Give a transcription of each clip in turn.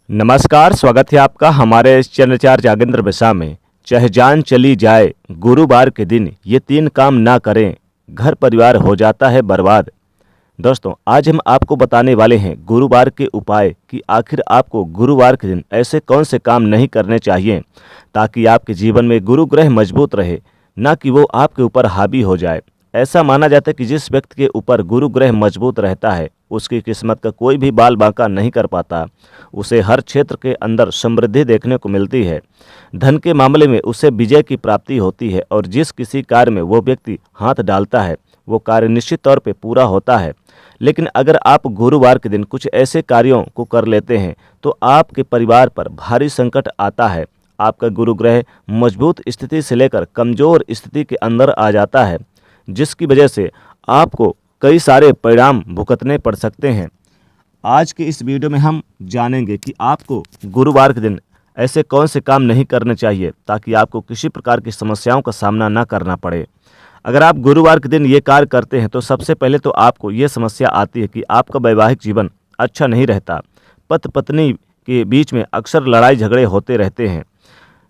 नमस्कार, स्वागत है आपका हमारे इस चैनल चार जागेंद्र बिसा में। चाहे जान चली जाए गुरुवार के दिन ये 3 काम ना करें, घर परिवार हो जाता है बर्बाद। दोस्तों, आज हम आपको बताने वाले हैं गुरुवार के उपाय कि आखिर आपको गुरुवार के दिन ऐसे कौन से काम नहीं करने चाहिए ताकि आपके जीवन में गुरु ग्रह मजबूत रहे, ना कि वो आपके ऊपर हावी हो जाए। ऐसा माना जाता है कि जिस व्यक्ति के ऊपर गुरु ग्रह मजबूत रहता है उसकी किस्मत का कोई भी बाल बांका नहीं कर पाता। उसे हर क्षेत्र के अंदर समृद्धि देखने को मिलती है। धन के मामले में उसे विजय की प्राप्ति होती है और जिस किसी कार्य में वो व्यक्ति हाथ डालता है वो कार्य निश्चित तौर पे पूरा होता है। लेकिन अगर आप गुरुवार के दिन कुछ ऐसे कार्यों को कर लेते हैं तो आपके परिवार पर भारी संकट आता है। आपका गुरु ग्रह मजबूत स्थिति से लेकर कमजोर स्थिति के अंदर आ जाता है, जिसकी वजह से आपको कई सारे परिणाम भुगतने पड़ सकते हैं। आज के इस वीडियो में हम जानेंगे कि आपको गुरुवार के दिन ऐसे कौन से काम नहीं करने चाहिए ताकि आपको किसी प्रकार की समस्याओं का सामना ना करना पड़े। अगर आप गुरुवार के दिन ये कार्य करते हैं तो सबसे पहले तो आपको ये समस्या आती है कि आपका वैवाहिक जीवन अच्छा नहीं रहता। पति पत्नी के बीच में अक्सर लड़ाई झगड़े होते रहते हैं।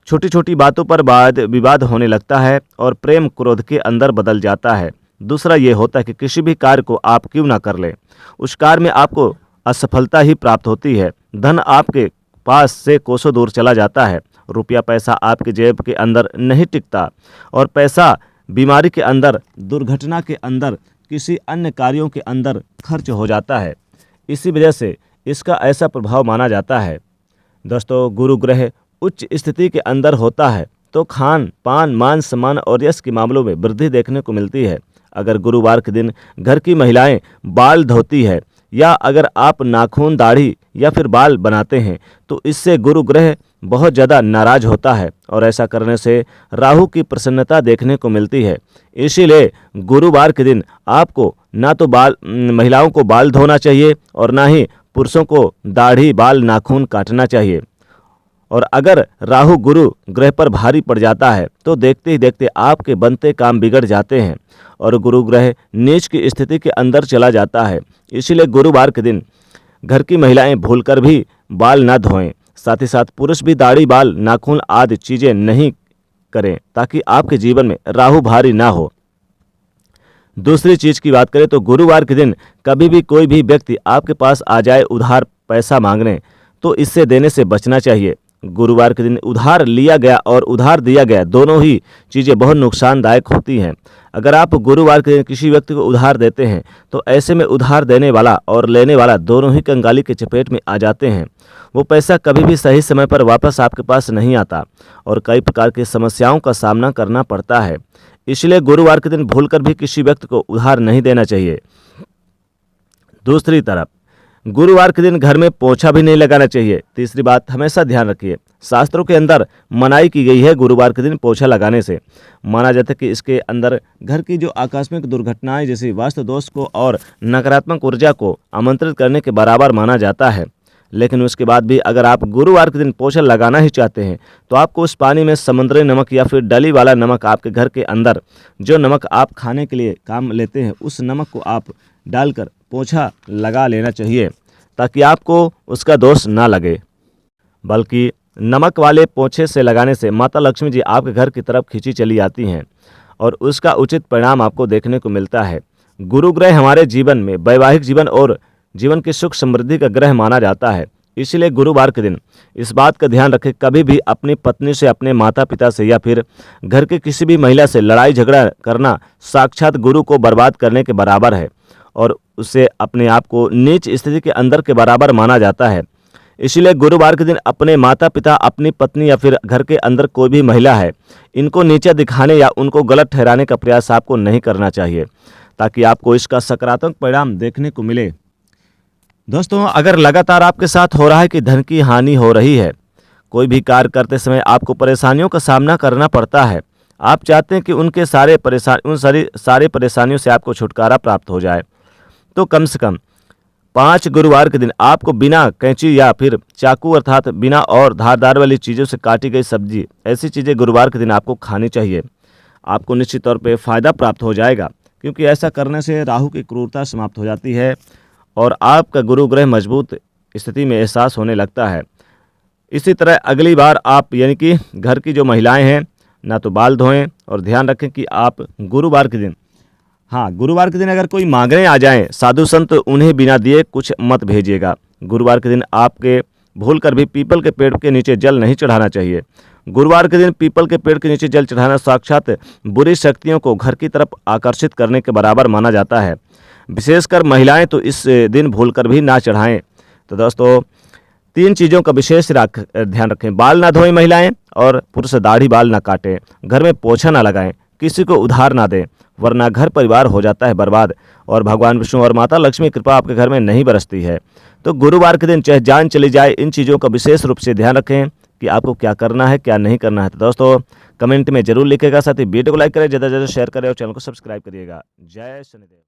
छोटी छोटी बातों पर वाद विवाद होने लगता है और प्रेम क्रोध के अंदर बदल जाता है। दूसरा ये होता है कि किसी भी कार्य को आप क्यों ना कर लें, उस कार्य में आपको असफलता ही प्राप्त होती है। धन आपके पास से कोसों दूर चला जाता है। रुपया पैसा आपके जेब के अंदर नहीं टिकता और पैसा बीमारी के अंदर, दुर्घटना के अंदर, किसी अन्य कार्यों के अंदर खर्च हो जाता है। इसी वजह से इसका ऐसा प्रभाव माना जाता है। दोस्तों, गुरु ग्रह उच्च स्थिति के अंदर होता है तो खान पान, मान सम्मान और यश के मामलों में वृद्धि देखने को मिलती है। अगर गुरुवार के दिन घर की महिलाएं बाल धोती है या अगर आप नाखून, दाढ़ी या फिर बाल बनाते हैं तो इससे गुरु ग्रह बहुत ज़्यादा नाराज होता है और ऐसा करने से राहु की प्रसन्नता देखने को मिलती है। इसीलिए गुरुवार के दिन आपको ना तो महिलाओं को बाल धोना चाहिए और ना ही पुरुषों को दाढ़ी, बाल, नाखून काटना चाहिए। और अगर राहु गुरु ग्रह पर भारी पड़ जाता है तो देखते ही देखते आपके बनते काम बिगड़ जाते हैं और गुरु ग्रह नीच की स्थिति के अंदर चला जाता है। इसीलिए गुरुवार के दिन घर की महिलाएं भूलकर भी बाल ना धोएं। साथ ही साथ पुरुष भी दाढ़ी, बाल, नाखून आदि चीज़ें नहीं करें ताकि आपके जीवन में राहु भारी ना हो। दूसरी चीज़ की बात करें तो गुरुवार के दिन कभी भी कोई भी व्यक्ति आपके पास आ जाए उधार पैसा मांगने तो इससे देने से बचना चाहिए। गुरुवार के दिन उधार लिया गया और उधार दिया गया दोनों ही चीज़ें बहुत नुकसानदायक होती हैं। अगर आप गुरुवार के दिन किसी व्यक्ति को उधार देते हैं तो ऐसे में उधार देने वाला और लेने वाला दोनों ही कंगाली के चपेट में आ जाते हैं। वो पैसा कभी भी सही समय पर वापस आपके पास नहीं आता और कई प्रकार की समस्याओं का सामना करना पड़ता है। इसलिए गुरुवार के दिन भूलकर भी किसी व्यक्ति को उधार नहीं देना चाहिए। दूसरी तरफ गुरुवार के दिन घर में पोछा भी नहीं लगाना चाहिए। तीसरी बात हमेशा ध्यान रखिए, शास्त्रों के अंदर मनाही की गई है गुरुवार के दिन पोछा लगाने से। माना जाता है कि इसके अंदर घर की जो आकस्मिक दुर्घटनाएं जैसे वास्तु दोष को और नकारात्मक ऊर्जा को आमंत्रित करने के बराबर माना जाता है। लेकिन उसके बाद भी अगर आप गुरुवार के दिन पोछा लगाना ही चाहते हैं तो आपको उस पानी में समुद्री नमक या फिर डली वाला नमक, आपके घर के अंदर जो नमक आप खाने के लिए काम लेते हैं उस नमक को आप डालकर पोछा लगा लेना चाहिए ताकि आपको उसका दोष ना लगे। बल्कि नमक वाले पोछे से लगाने से माता लक्ष्मी जी आपके घर की तरफ खींची चली आती हैं और उसका उचित परिणाम आपको देखने को मिलता है। गुरु ग्रह हमारे जीवन में वैवाहिक जीवन और जीवन की सुख समृद्धि का ग्रह माना जाता है। इसलिए गुरुवार के दिन इस बात का ध्यान रखें, कभी भी अपनी पत्नी से, अपने माता पिता से या फिर घर के किसी भी महिला से लड़ाई झगड़ा करना साक्षात गुरु को बर्बाद करने के बराबर है और उसे अपने आप को नीच स्थिति के अंदर के बराबर माना जाता है। इसलिए गुरुवार के दिन अपने माता पिता, अपनी पत्नी या फिर घर के अंदर कोई भी महिला है, इनको नीचा दिखाने या उनको गलत ठहराने का प्रयास आपको नहीं करना चाहिए ताकि आपको इसका सकारात्मक परिणाम देखने को मिले। दोस्तों, अगर लगातार आपके साथ हो रहा है कि धन की हानि हो रही है, कोई भी कार्य करते समय आपको परेशानियों का सामना करना पड़ता है, आप चाहते हैं कि उन सारी परेशानियों से आपको छुटकारा प्राप्त हो जाए, तो कम से कम 5 गुरुवार के दिन आपको बिना कैंची या फिर चाकू अर्थात बिना और धारदार वाली चीज़ों से काटी गई सब्जी, ऐसी चीज़ें गुरुवार के दिन आपको खानी चाहिए। आपको निश्चित तौर पे फ़ायदा प्राप्त हो जाएगा क्योंकि ऐसा करने से राहु की क्रूरता समाप्त हो जाती है और आपका गुरु ग्रह मजबूत स्थिति में एहसास होने लगता है। इसी तरह अगली बार आप यानी कि घर की जो महिलाएं हैं ना तो बाल धोएं, और ध्यान रखें कि आप गुरुवार के दिन, हाँ गुरुवार के दिन अगर कोई मांगने आ जाएं साधु संत, उन्हें बिना दिए कुछ मत भेजिएगा। गुरुवार के दिन आपके भूल कर भी पीपल के पेड़ के नीचे जल नहीं चढ़ाना चाहिए। गुरुवार के दिन पीपल के पेड़ के नीचे जल चढ़ाना साक्षात बुरी शक्तियों को घर की तरफ आकर्षित करने के बराबर माना जाता है। विशेषकर महिलाएं तो इस दिन भूल कर भी ना चढ़ाएं। तो दोस्तों 3 चीज़ों का विशेष ध्यान रखें। बाल ना धोएं महिलाएं, और पुरुष दाढ़ी बाल ना काटें, घर में पोछा ना लगाएं, किसी को उधार ना दें, वरना घर परिवार हो जाता है बर्बाद, और भगवान विष्णु और माता लक्ष्मी कृपा आपके घर में नहीं बरसती है। तो गुरुवार के दिन चाहे जान चली जाए, इन चीज़ों का विशेष रूप से ध्यान रखें कि आपको क्या करना है क्या नहीं करना है। तो दोस्तों कमेंट में जरूर लिखेगा, साथ ही वीडियो को लाइक करें, ज़्यादा से ज़्यादा शेयर करें और चैनल को सब्सक्राइब करिएगा। जय शनिदेव।